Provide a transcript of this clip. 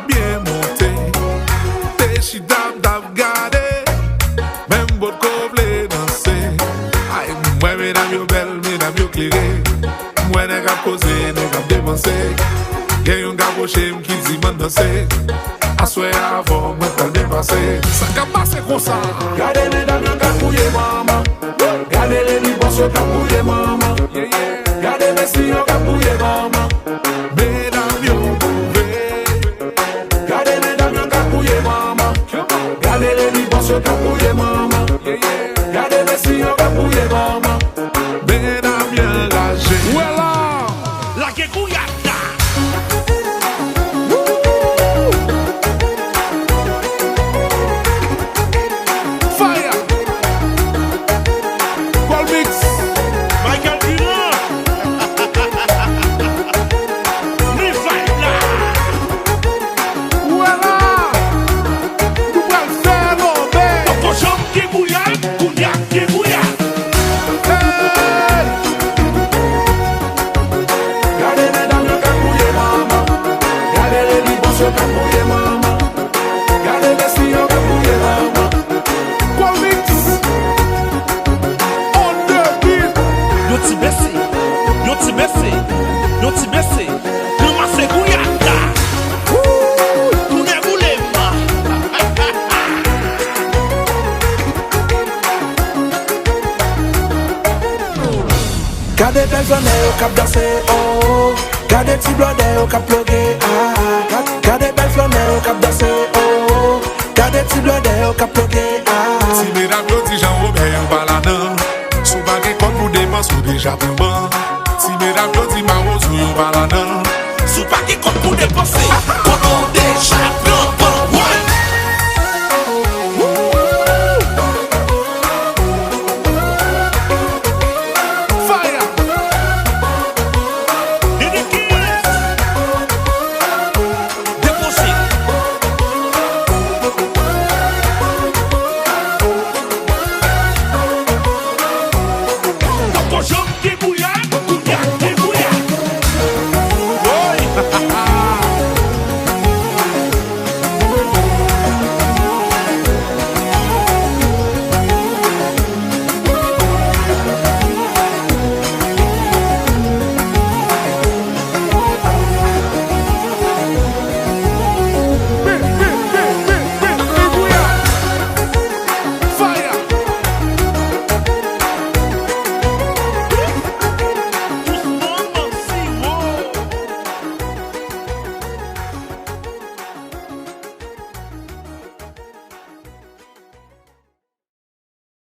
bien monté. T'es chi dab dab gade, même bot ko vle danser. Ay, moi mesdames yo belle, mesdames yo clairé. Moi nèg a causé, nèg a dépenser. Y'a yon gars poché qui dit man danser. Assoyez avant, moi t'as dépassé. Ça qu'a passé comme ça. Gardez mesdames yo kapouye maman. Gardez les libos yo kapouye maman. Gardez mes filles yo kapouye maman. Mesdames yo bouvé. Gardez mesdames yo kapouye maman. Gardez les libos yo kapouye maman. Gardez mes filles yo kapouye maman. Mesdames yo enragées. Voilà, la que couillata. Fire. Qual mix? Michael Durand. Me fight là. Voilà. Nous va le faire, mon bébé. Cochon qui bouillade, couillac qui bouillade. Hey. Gardez mesdames yo kapouye maman. Gardez les libos yo kapouye maman. Gardez mes filles yo kapouye maman. Qual mix? On the beat. Yo ti baissé, yo ti baissé, yo ti baissé. Nous ma c'est couillata. Nous ne voulons pas. Gardez belles années au cap danser, oh. Gardez petit blondet au cap ploguer, ah. Gardez belles flanelles au cap danser,